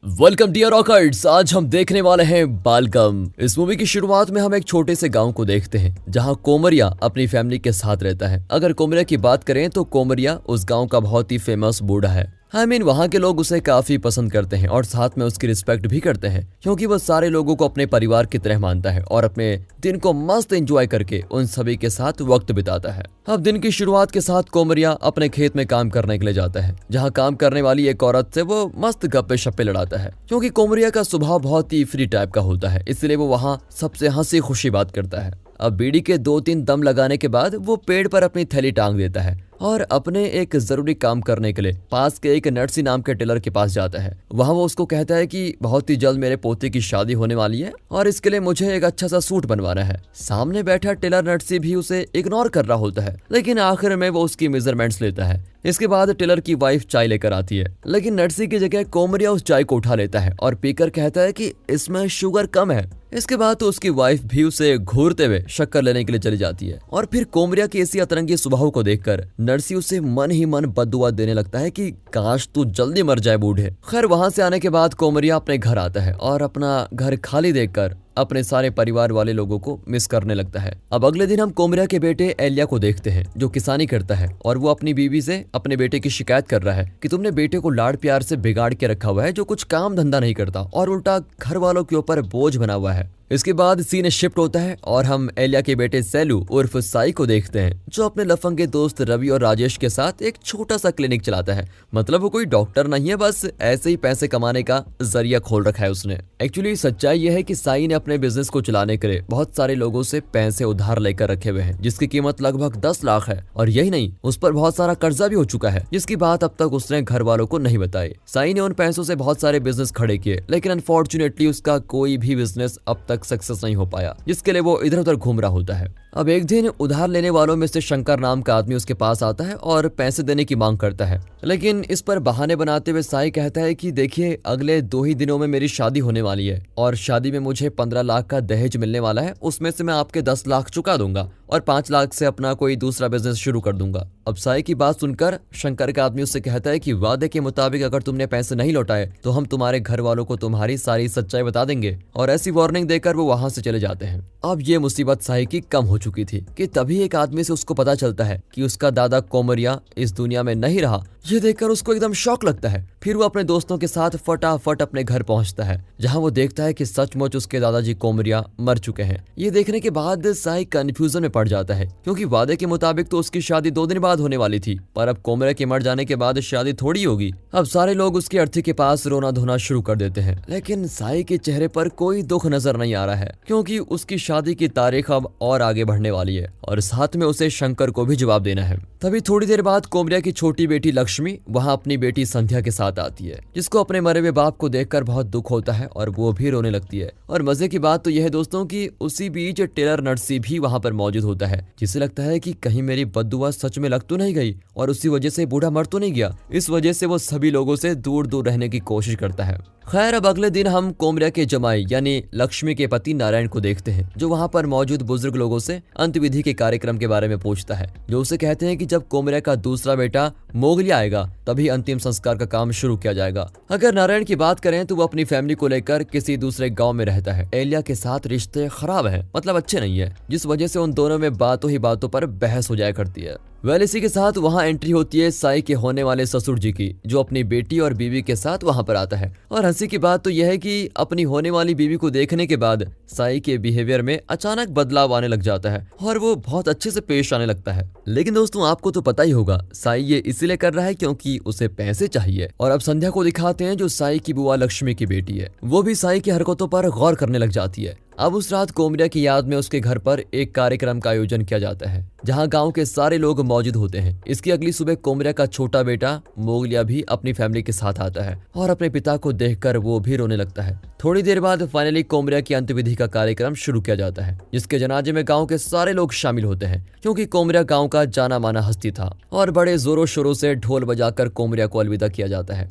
Welcome dear rockers. आज हम देखने वाले हैं बालगम। इस मूवी की शुरुआत में हम एक छोटे से गांव को देखते हैं जहां कोमरिया अपनी फैमिली के साथ रहता है। अगर कोमरिया की बात करें तो कोमरिया उस गांव का बहुत ही फेमस बूढ़ा है। वहाँ के लोग उसे काफी पसंद करते हैं और साथ में उसकी रिस्पेक्ट भी करते हैं क्योंकि वह सारे लोगों को अपने परिवार की तरह मानता है और अपने दिन को मस्त एंजॉय करके उन सभी के साथ वक्त बिताता है। अब दिन की शुरुआत के साथ कोमरिया अपने खेत में काम करने के लिए जाता है जहाँ काम करने वाली एक औरत से वो मस्त गप्पे शप्पे लड़ाता है। क्योंकि कोमरिया का स्वभाव बहुत ही फ्री टाइप का होता है इसलिए वो वहाँ सबसे हंसी खुशी बात करता है। अब बीड़ी के 2-3 दम लगाने के बाद वो पेड़ पर अपनी थैली टांग देता है और अपने एक जरूरी काम करने के लिए पास के एक नरसी नाम के टेलर के पास जाता है। वहाँ वो उसको कहता है कि बहुत ही जल्द मेरे पोते की शादी होने वाली है और इसके लिए मुझे एक अच्छा सा सूट बनवाना है। सामने बैठा टेलर नरसी भी उसे इग्नोर कर रहा होता है लेकिन आखिर में वो उसकी मेजरमेंट्स लेता है। इसके बाद टेलर की वाइफ चाय लेकर आती है लेकिन नरसी की जगह कोमरिया उस चाय को उठा लेता है और पीकर कहता है कि इसमें शुगर कम है। इसके बाद तो उसकी वाइफ भी उसे घूरते हुए शक्कर लेने के लिए चली जाती है और फिर कोमरिया के इसी अतरंगी स्वभाव को देखकर नरसी उसे मन ही मन बद्दुआ देने लगता है कि काश तू जल्दी मर जाए बूढ़े। खैर वहां से आने के बाद कोमरिया अपने घर आता है और अपना घर खाली देखकर अपने सारे परिवार वाले लोगों को मिस करने लगता है। अब अगले दिन हम कोमरिया के बेटे एलिया को देखते हैं जो किसानी करता है और वो अपनी बीवी से अपने बेटे की शिकायत कर रहा है कि तुमने बेटे को लाड़ प्यार से बिगाड़ के रखा हुआ है जो कुछ काम धंधा नहीं करता और उल्टा घर वालों के ऊपर बोझ बना हुआ है। इसके बाद सीन शिफ्ट होता है और हम एलिया के बेटे सैलू उर्फ साई को देखते हैं जो अपने लफंगे दोस्त रवि और राजेश के साथ एक छोटा सा क्लिनिक चलाता है। मतलब वो कोई डॉक्टर नहीं है, बस ऐसे ही पैसे कमाने का जरिया खोल रखा है उसने। एक्चुअली सच्चाई यह है कि साई ने अपने बिजनेस को चलाने के लिए बहुत सारे लोगों से पैसे उधार लेकर रखे हुए हैं जिसकी कीमत लगभग 10 लाख है और यही नहीं उस पर बहुत सारा कर्जा भी हो चुका है जिसकी बात अब तक उसने घर वालों को नहीं बताई। साई ने उन पैसों से बहुत सारे बिजनेस खड़े किए लेकिन अनफॉर्चुनेटली उसका कोई भी बिजनेस अब तक सक्सेस नहीं हो पाया जिसके लिए वो इधर उधर घूम रहा होता है। अब एक दिन उधार लेने वालों में से शंकर नाम का आदमी उसके पास आता है और पैसे देने की मांग करता है लेकिन इस पर बहाने बनाते हुए साई कहता है कि देखिए अगले 2 ही दिनों में मेरी शादी होने वाली है और शादी में मुझे 15 लाख का दहेज मिलने वाला है, उसमें से मैं आपके 10 लाख चुका दूंगा और 5 लाख से अपना कोई दूसरा बिजनेस शुरू कर दूंगा। अब साई की बात सुनकर शंकर का आदमी उससे कहता है कि वादे के मुताबिक अगर तुमने पैसे नहीं लौटाए तो हम तुम्हारे घर वालों को तुम्हारी सारी सच्चाई बता देंगे और ऐसी वार्निंग देकर वो वहां से चले जाते हैं। अब ये मुसीबत साई की कम हो चुकी थी कि तभी एक आदमी से उसको पता चलता है कि उसका दादा कोमरिया इस दुनिया में नहीं रहा। ये देखकर उसको एकदम शॉक लगता है। फिर वो अपने दोस्तों के साथ फटाफट अपने घर पहुंचता है जहां वो देखता है कि सचमुच उसके दादाजी कोमरिया मर चुके हैं। ये देखने के बाद साई कंफ्यूजन में पड़ जाता है क्योंकि वादे के मुताबिक तो उसकी शादी 2 दिन बाद होने वाली थी पर अब कोमरिया के मर जाने के बाद शादी थोड़ी होगी। अब सारे लोग उसकी अर्थी के पास रोना धोना शुरू कर देते हैं लेकिन साई के चेहरे पर कोई दुख नजर नहीं आ रहा है क्योंकि उसकी शादी की तारीख अब और आगे बढ़ने वाली है और साथ में उसे शंकर को भी जवाब देना है। तभी थोड़ी देर बाद कोमरिया की छोटी बेटी लक्ष्मी वहां अपनी बेटी संध्या के साथ आती है जिसको अपने मरे हुए बाप को देखकर बहुत दुख होता है और वो भी रोने लगती है। और मजे की बात तो यह है दोस्तों कि उसी बीच टेलर नरसी भी वहां पर मौजूद होता है जिसे लगता है कि कहीं मेरी बद्दुआ सच में लग तो नहीं गई और उसी वजह से बूढ़ा मर तो नहीं गया। इस वजह से वो सभी लोगों से दूर दूर रहने की कोशिश करता है। खैर अब अगले दिन हम कोमरिया के जमाई यानी लक्ष्मी के पति नारायण को देखते हैं जो वहां पर मौजूद बुजुर्ग लोगों से अंत्यविधि के कार्यक्रम के बारे में पूछता है जो उसे कहते हैं कि जब कोमरिया का दूसरा बेटा मोगलिया आएगा तभी अंतिम संस्कार का काम शुरू किया जाएगा। अगर नारायण की बात करें तो वो अपनी फैमिली को लेकर किसी दूसरे गांव में रहता है। एलिया के साथ रिश्ते खराब हैं, मतलब अच्छे नहीं है, जिस वजह से उन दोनों में बातों ही बातों पर बहस हो जाया करती है। इसी के साथ वहां एंट्री होती है साई के होने वाले ससुर जी की जो अपनी बेटी और बीवी के साथ वहां पर आता है। और हंसी की बात तो यह है कि अपनी होने वाली बीवी को देखने के बाद साई के बिहेवियर में अचानक बदलाव आने लग जाता है और वो बहुत अच्छे से पेश आने लगता है। लेकिन दोस्तों आपको तो पता ही होगा साई ये इसीलिए कर रहा है क्योंकि उसे पैसे चाहिए। और अब संध्या को दिखाते हैं जो साई की बुआ लक्ष्मी की बेटी है। वो भी साई की हरकतों पर गौर करने लग जाती है। अब उस रात कोमरिया की याद में उसके घर पर एक कार्यक्रम का आयोजन किया जाता है जहां गांव के सारे लोग मौजूद होते हैं। इसकी अगली सुबह कोमरिया का छोटा बेटा मोगलिया भी अपनी फैमिली के साथ आता है और अपने पिता को देखकर वो भी रोने लगता है। थोड़ी देर बाद फाइनली कोमरिया की अंत्यविधि का कार्यक्रम शुरू किया जाता है जिसके जनाजे में गांव के सारे लोग शामिल होते हैं क्योंकि कोमरिया गांव का जाना माना हस्ती था और बड़े जोरों शोरों से ढोल बजाकर कोमरिया को अलविदा किया जाता है।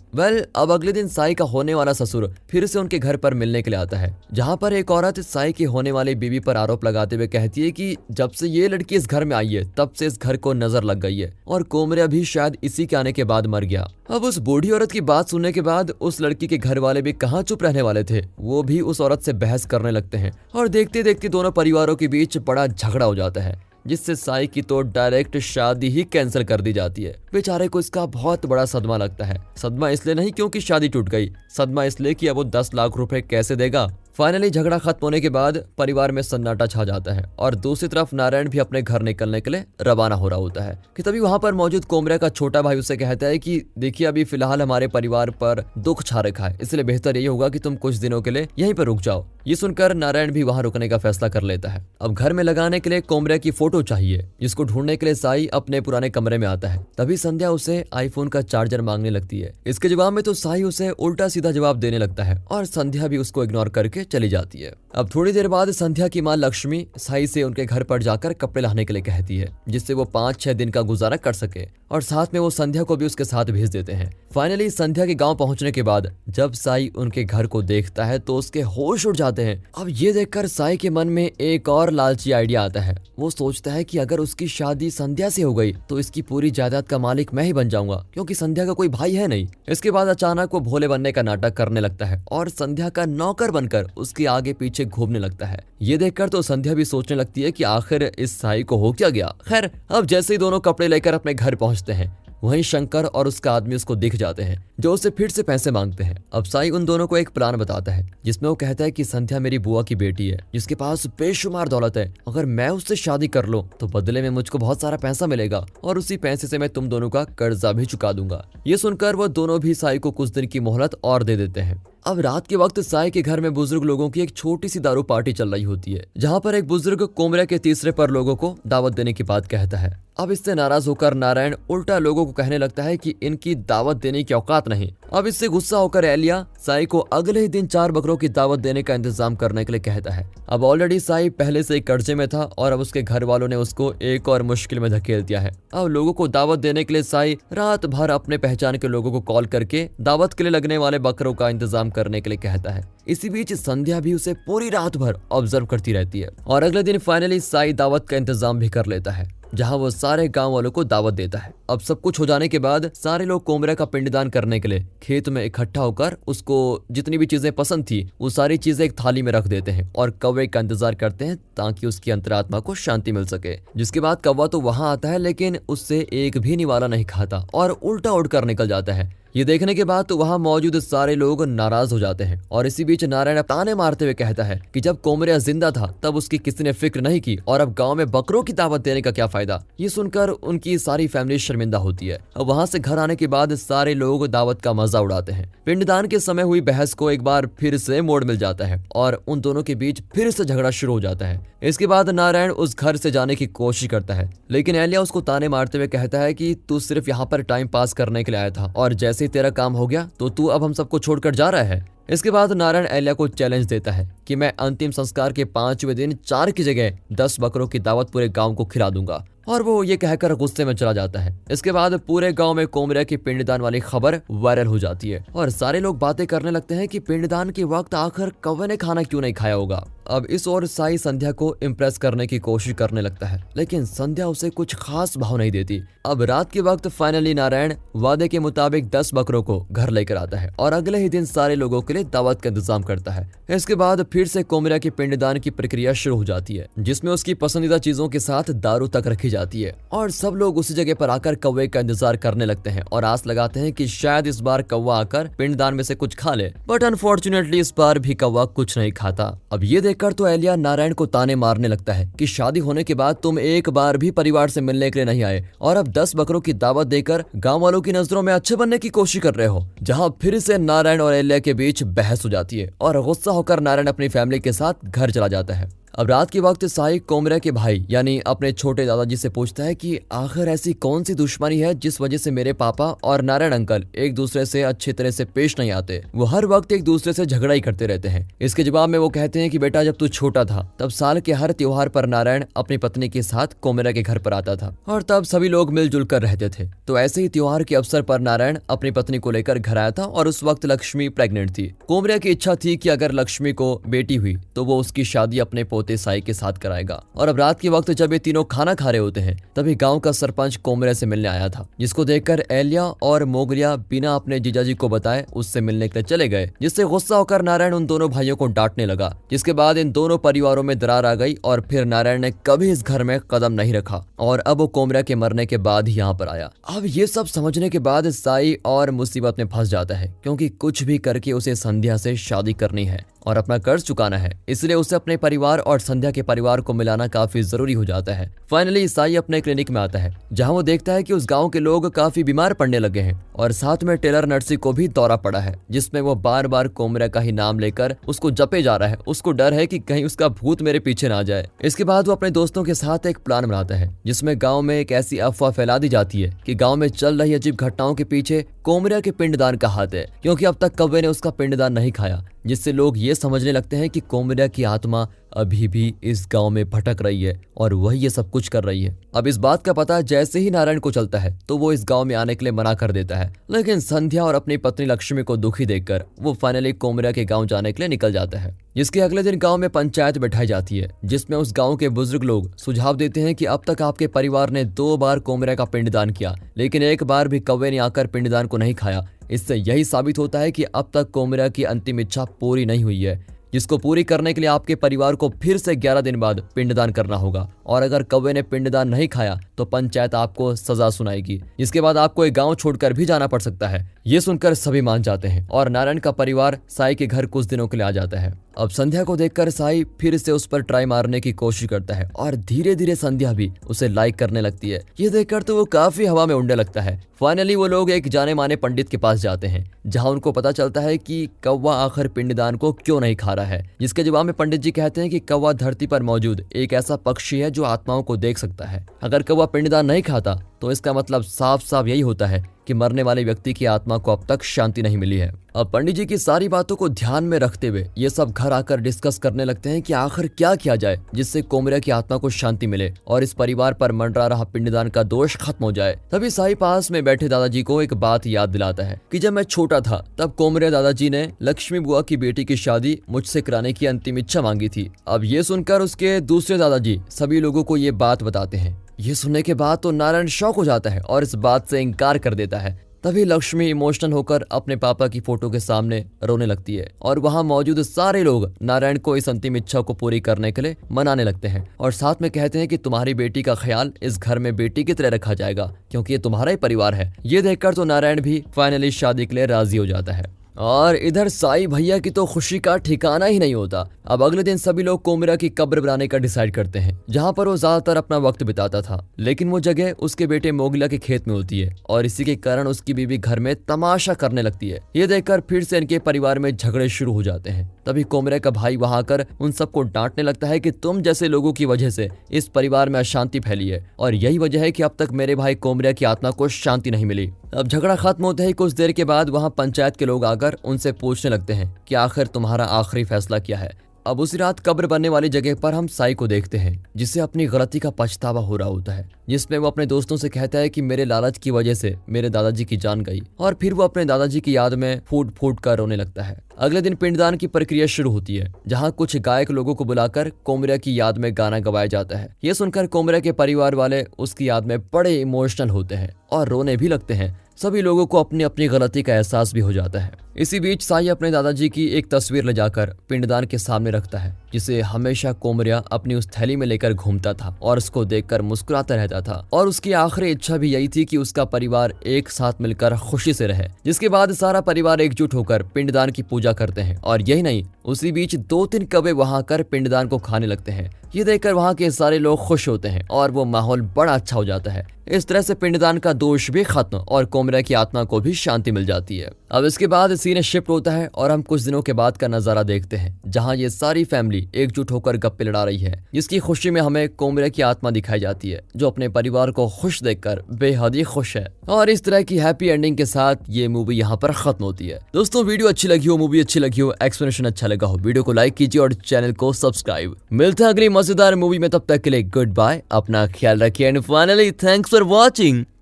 अब अगले दिन साई का होने वाला ससुर फिर से उनके घर पर मिलने के लिए आता है जहाँ पर एक औरत साई की होने वाली बीवी पर आरोप लगाते हुए कहती है कि जब से ये लड़की इस घर में आई आई है तब से इस घर को नजर लग गई है और कोमरिया भी शायद इसी के आने के बाद मर गया। अब उस बूढ़ी औरत की बात सुनने के बाद उस लड़की के घर वाले भी कहाँ चुप रहने वाले थे, वो भी उस औरत से बहस करने लगते हैं और देखते देखते दोनों परिवारों के बीच बड़ा झगड़ा हो जाता है, जिससे साई की तो डायरेक्ट शादी ही कैंसिल कर दी जाती है। बेचारे को इसका बहुत बड़ा सदमा लगता है। सदमा इसलिए नहीं क्योंकि शादी टूट गई, सदमा इसलिए कि अब वो 10 लाख रुपए कैसे देगा। फाइनली झगड़ा खत्म होने के बाद परिवार में सन्नाटा छा जाता है और दूसरी तरफ नारायण भी अपने घर निकलने के लिए रवाना हो रहा होता है कि तभी वहां पर मौजूद कोमरिया का छोटा भाई उसे कहता है कि देखिए अभी फिलहाल हमारे परिवार पर दुख छा रखा है, इसलिए बेहतर यही होगा कि तुम कुछ दिनों के लिए यहीं पर रुक जाओ। ये सुनकर नारायण भी वहां रुकने का फैसला कर लेता है। अब घर में लगाने के लिए कोमरिया की फोटो चाहिए, जिसको ढूंढने के लिए साई अपने पुराने कमरे में आता है। तभी संध्या उसे आईफोन का चार्जर मांगने लगती है। इसके जवाब में तो साई उसे उल्टा सीधा जवाब देने लगता है और संध्या भी उसको इग्नोर करके चली जाती है। अब थोड़ी देर बाद संध्या की मां लक्ष्मी साई से उनके घर पर जाकर कपड़े लाने के लिए कहती है, जिससे वो 5-6 दिन का गुजारा कर सके और साथ में वो संध्या को भी उसके साथ भेज देते हैं। फाइनली संध्या के गांव पहुंचने के बाद जब साई उनके घर को देखता है तो उसके होश उड़ जाते हैं। अब ये देखकर साई के मन में एक और लालची आइडिया आता है। वो सोचता है कि अगर उसकी शादी संध्या से हो गई तो इसकी पूरी जायदाद का मालिक मैं ही बन जाऊंगा, क्योंकि संध्या का कोई भाई है नहीं। इसके बाद अचानक वो भोले बनने का नाटक करने लगता है और संध्या का नौकर बनकर उसके आगे पीछे घूमने लगता है। ये देखकर तो संध्या भी सोचने लगती है कि आखिर इस साई को हो क्या गया। खैर अब जैसे ही दोनों कपड़े लेकर अपने घर पहुंचते हैं, वहीं शंकर और उसका आदमी उसको दिख जाते हैं, जो उससे फिर से पैसे मांगते हैं। अब साई उन दोनों को एक प्लान बताता है, जिसमें वो कहता है कि संध्या मेरी बुआ की बेटी है, जिसके पास बेशुमार दौलत है। अगर मैं उससे शादी कर लूं तो बदले में मुझको बहुत सारा पैसा मिलेगा और उसी पैसे से मैं तुम दोनों का कर्जा भी चुका दूंगा। ये सुनकर वो दोनों भी साई को कुछ दिन की मोहलत और दे देते हैं। अब रात के वक्त साई के घर में बुजुर्ग लोगों की एक छोटी सी दारू पार्टी चल रही होती है, जहाँ पर एक बुजुर्ग कोमरिया के तीसरे पर लोगों को दावत देने की बात कहता है। अब इससे नाराज होकर नारायण उल्टा लोगों को कहने लगता है कि इनकी दावत देने की औकात नहीं। अब इससे गुस्सा होकर एलिया साई को अगले ही दिन 4 बकरों की दावत देने का इंतजाम करने के लिए कहता है। अब ऑलरेडी साई पहले से ही कर्जे में था और अब उसके घर वालों ने उसको एक और मुश्किल में धकेल दिया है। अब लोगों को दावत देने के लिए साई रात भर अपने पहचान के लोगों को कॉल करके दावत के लिए लगने वाले बकरों का इंतजाम करने के लिए कहता है। इसी बीच संध्या भी उसे पूरी रात भर ऑब्जर्व करती रहती है और अगले दिन फाइनली साई दावत का इंतजाम भी कर लेता है, जहां वो सारे गांव वालों को दावत देता है। अब सब कुछ हो जाने के बाद सारे लोग कोमरिया का पिंडदान करने के लिए खेत में इकट्ठा होकर उसको जितनी भी चीजें पसंद थी वो सारी चीजें एक थाली में रख देते हैं और कौवे का इंतजार करते हैं ताकि उसकी अंतरात्मा को शांति मिल सके। जिसके बाद कौवा तो वहां आता है, लेकिन उससे एक भी निवाला नहीं खाता और उल्टा उड़कर निकल जाता है। ये देखने के बाद तो वहां मौजूद सारे लोग नाराज हो जाते हैं और इसी बीच नारायण ताने मारते हुए कहता है कि जब कोमरिया जिंदा था तब उसकी किसी ने फिक्र नहीं की और अब गांव में बकरों की दावत देने का क्या फायदा। ये सुनकर उनकी सारी फैमिली शर्मिंदा होती है। अब वहां से घर आने के बाद सारे लोग दावत का मजा उड़ाते हैं। पिंडदान के समय हुई बहस को एक बार फिर से मोड़ मिल जाता है और उन दोनों के बीच फिर से झगड़ा शुरू हो जाता है। इसके बाद नारायण उस घर से जाने की कोशिश करता है, लेकिन एलिया उसको ताने मारते हुए कहता है कि तू सिर्फ यहाँ पर टाइम पास करने के लिए आया था और जैसे तेरा काम हो गया तो तू अब हम सबको छोड़कर जा रहा है। इसके बाद नारायण एलिया को चैलेंज देता है कि मैं अंतिम संस्कार के 5वें दिन 4 की जगह 10 बकरों की दावत पूरे गांव को खिला दूंगा, और वो ये कहकर गुस्से में चला जाता है। इसके बाद पूरे गांव में कोमरिया की पिंडदान वाली खबर वायरल हो जाती है और सारे लोग बातें करने लगते हैं कि पिंडदान के वक्त आखिर कौवे ने खाना क्यों नहीं खाया होगा। अब इस ओर साई संध्या को इम्प्रेस करने की कोशिश करने लगता है, लेकिन संध्या उसे कुछ खास भाव नहीं देती। अब रात के वक्त फाइनली नारायण वादे के मुताबिक 10 बकरों को घर लेकर आता है और अगले ही दिन सारे लोगों के लिए दावत का इंतजाम करता है। इसके बाद फिर से कोमरिया की पिंडदान की प्रक्रिया शुरू हो जाती है, जिसमें उसकी पसंदीदा चीजों के साथ दारू तक रखी जाती है और सब लोग उसी जगह पर आकर कौवे का इंतजार करने लगते हैं और आस लगाते हैं कि शायद इस बार कौवा आकर पिंडदान में से कुछ खा ले। बट अनफॉर्चुनेटली इस बार भी कौवा कुछ नहीं खाता। अब ये देखकर तो एलिया नारायण को ताने मारने लगता है कि शादी होने के बाद तुम एक बार भी परिवार से मिलने के लिए नहीं आए और अब 10 बकरों की दावत देकर गांव वालों की नजरों में अच्छे बनने की कोशिश कर रहे हो। जहां फिर से नारायण और एलिया के बीच बहस हो जाती है और गुस्सा होकर नारायण अपनी फैमिली के साथ घर चला जाता है। अब रात के वक्त साई कोमरिया के भाई यानी अपने छोटे दादाजी से पूछता है कि आखिर ऐसी कौन सी दुश्मनी है जिस वजह से मेरे पापा और नारायण अंकल एक दूसरे से अच्छी तरह से पेश नहीं आते, वो हर वक्त एक दूसरे से झगड़ा ही करते रहते हैं। इसके जवाब में वो कहते हैं कि बेटा जब तू छोटा था तब साल के हर त्योहार पर नारायण अपनी पत्नी के साथ कोमरिया के घर पर आता था और तब सभी लोग मिलजुल कर रहते थे। तो ऐसे ही त्योहार के अवसर पर नारायण अपनी पत्नी को लेकर घर आया था और उस वक्त लक्ष्मी प्रेग्नेंट थी। कोमरिया की इच्छा थी कि अगर लक्ष्मी को बेटी हुई तो वो उसकी शादी अपने पोते साई के साथ कराएगा। और अब रात के वक्त जब ये तीनों खाना खा रहे होते हैं तभी गांव का सरपंच कोमरिया से मिलने आया था, जिसको देखकर एलिया और मोगलिया बिना अपने जीजाजी को बताए उससे मिलने के लिए चले गए, जिससे गुस्सा होकर नारायण उन दोनों भाइयों को डांटने लगा। जिसके बाद इन दोनों परिवारों में दरार आ गई और फिर नारायण ने कभी इस घर में कदम नहीं रखा और अब वो कोमरिया के मरने के बाद ही यहाँ पर आया। अब ये सब समझने के बाद साई और मुसीबत में फंस जाता है, क्योंकि कुछ भी करके उसे संध्या से शादी करनी है और अपना कर्ज चुकाना है, इसलिए उसे अपने परिवार और संध्या के परिवार को मिलाना काफी जरूरी हो जाता है। फाइनली साई अपने क्लिनिक में आता है, जहां वो देखता है कि उस गांव के लोग काफी बीमार पड़ने लगे हैं और साथ में टेलर नर्सी को भी दौरा पड़ा है, जिसमें वो बार बार कोमरिया का ही नाम लेकर उसको जपे जा रहा है। उसको डर है कि कहीं उसका भूत मेरे पीछे ना आ जाए। इसके बाद वो अपने दोस्तों के साथ एक प्लान बनाता है, जिसमें गाँव में एक ऐसी अफवाह फैला दी जाती है कि गाँव में चल रही अजीब घटनाओं के पीछे कोमरिया के पिंडदान का हाथ है, क्योंकि अब तक कौवे ने उसका पिंडदान नहीं खाया, जिससे लोग ये समझने लगते हैं कि कोमरिया की आत्मा अभी भी इस गांव में भटक रही है और वही ये सब कुछ कर रही है। अब इस बात का पता जैसे ही नारायण को चलता है तो वो इस गांव में आने के लिए मना कर देता है, लेकिन संध्या और अपनी पत्नी लक्ष्मी को दुखी देखकर वो फाइनली कोमरिया के गांव जाने के लिए निकल जाता है। जिसके अगले दिन गांव में पंचायत बैठाई जाती है, जिसमें उस गांव के बुजुर्ग लोग सुझाव देते हैं कि अब तक आपके परिवार ने 2 बार कोमरिया का पिंडदान किया, लेकिन एक बार भी कौवे ने आकर पिंडदान को नहीं खाया। इससे यही साबित होता है कि अब तक कोमरिया की अंतिम इच्छा पूरी नहीं हुई है, जिसको पूरी करने के लिए आपके परिवार को फिर से 11 दिन बाद पिंडदान करना होगा। और अगर कौवे ने पिंडदान नहीं खाया तो पंचायत आपको सजा सुनाएगी, जिसके बाद आपको एक गांव छोड़कर भी जाना पड़ सकता है। ये सुनकर सभी मान जाते हैं और नारायण का परिवार साई के घर कुछ दिनों के लिए आ जाता है। अब संध्या को देखकर साई फिर से उस पर ट्राई मारने की कोशिश करता है और धीरे धीरे संध्या भी उसे लाइक करने लगती है। ये देखकर तो वो काफी हवा में उड़ने लगता है। फाइनली वो लोग एक जाने माने पंडित के पास जाते हैं, जहां उनको पता चलता है कि कौवा आखिर पिंडदान को क्यों नहीं खा रहा है। जिसके जवाब में पंडित जी कहते हैं कि कौवा धरती पर मौजूद एक ऐसा पक्षी है जो आत्माओं को देख सकता है। अगर कौवा पिंडदान नहीं खाता तो इसका मतलब साफ साफ यही होता है कि मरने वाले व्यक्ति की आत्मा को अब तक शांति नहीं मिली है। अब पंडित जी की सारी बातों को ध्यान में रखते हुए ये सब घर आकर डिस्कस करने लगते हैं कि आखिर क्या किया जाए जिससे कोमरिया की आत्मा को शांति मिले और इस परिवार पर मंडरा रहा पिंडदान का दोष खत्म हो जाए। तभी साई पास में बैठे दादाजी को एक बात याद दिलाता है कि जब मैं छोटा था तब कोमरिया दादाजी ने लक्ष्मी बुआ की बेटी की शादी मुझसे कराने की अंतिम इच्छा मांगी थी। अब ये सुनकर उसके दूसरे दादाजी सभी लोगों को ये बात बताते हैं। ये सुनने के बाद तो नारायण शॉक हो जाता है और इस बात से इनकार कर देता है। तभी लक्ष्मी इमोशनल होकर अपने पापा की फोटो के सामने रोने लगती है और वहां मौजूद सारे लोग नारायण को इस अंतिम इच्छा को पूरी करने के लिए मनाने लगते हैं और साथ में कहते हैं कि तुम्हारी बेटी का ख्याल इस घर में बेटी की तरह रखा जाएगा, क्योंकि ये तुम्हारा ही परिवार है। ये देखकर तो नारायण भी फाइनली शादी के लिए राजी हो जाता है और इधर साई भैया की तो खुशी का ठिकाना ही नहीं होता। अब अगले दिन सभी लोग कोमरिया की कब्र बनाने का डिसाइड करते हैं, जहां पर वो ज्यादातर अपना वक्त बिताता था, लेकिन वो जगह उसके बेटे मोगलिया के खेत में होती है और इसी के कारण उसकी बीवी घर में तमाशा करने लगती है। ये देखकर फिर से इनके परिवार में झगड़े शुरू हो जाते हैं। तभी कोमरिया का भाई वहां आकर उन सबको डांटने लगता है कि तुम जैसे लोगों की वजह से इस परिवार में अशांति फैली है और यही वजह है कि अब तक मेरे भाई कोमरिया की आत्मा को शांति नहीं मिली। अब झगड़ा खत्म होते ही कुछ देर के बाद वहां पंचायत के लोग आकर उनसे पूछने लगते हैं कि आखिर तुम्हारा आखिरी फैसला क्या है। अब उसी रात कब्र बनने वाली जगह पर हम साई को देखते हैं, जिसे अपनी गलती का पछतावा हो रहा होता है, जिसमें वो अपने दोस्तों से कहता है कि मेरे लालच की वजह से मेरे दादाजी की जान गई और फिर वो अपने दादाजी की याद में फूट फूट कर रोने लगता है। अगले दिन पिंडदान की प्रक्रिया शुरू होती है, जहां कुछ गायक लोगों को बुलाकर कोमरिया की याद में गाना गवाया जाता है। ये सुनकर कोमरिया के परिवार वाले उसकी याद में बड़े इमोशनल होते हैं और रोने भी लगते हैं। सभी लोगों को अपनी अपनी गलती का एहसास भी हो जाता है। इसी बीच साई अपने दादाजी की एक तस्वीर ले जाकर पिंडदान के सामने रखता है, जिसे हमेशा कोमरिया अपनी उस थैली में लेकर घूमता था और उसको देखकर मुस्कुराता रहता था और उसकी आखिरी इच्छा भी यही थी कि उसका परिवार एक साथ मिलकर खुशी से रहे। जिसके बाद सारा परिवार एकजुट होकर पिंडदान की पूजा करते हैं और यही नहीं, उसी बीच 2-3 कौवे वहां आकर पिंडदान को खाने लगते हैं। ये देखकर वहां के सारे लोग खुश होते हैं और वो माहौल बड़ा अच्छा हो जाता है। इस तरह से पिंडदान का दोष भी खत्म और कोमरिया की आत्मा को भी शांति मिल जाती है। अब इसके बाद सीन शिफ्ट होता है और हम कुछ दिनों के बाद का नजारा देखते हैं, जहां ये सारी फैमिली एकजुट होकर गप्पे लड़ा रही है, जिसकी खुशी में हमें कोमरिया की आत्मा दिखाई जाती है, जो अपने परिवार को खुश देखकर बेहद ही खुश है। और इस तरह की हैप्पी एंडिंग के साथ ये मूवी यहाँ पर खत्म होती है। दोस्तों, वीडियो अच्छी लगी हो, मूवी अच्छी लगी हो, एक्सप्लेनेशन अच्छा लगा हो, वीडियो को लाइक कीजिए और चैनल को सब्सक्राइब। मिलते हैं अगली मजेदार मूवी में, तब तक के लिए गुड बाय, अपना ख्याल रखिए and finally thanks for watching.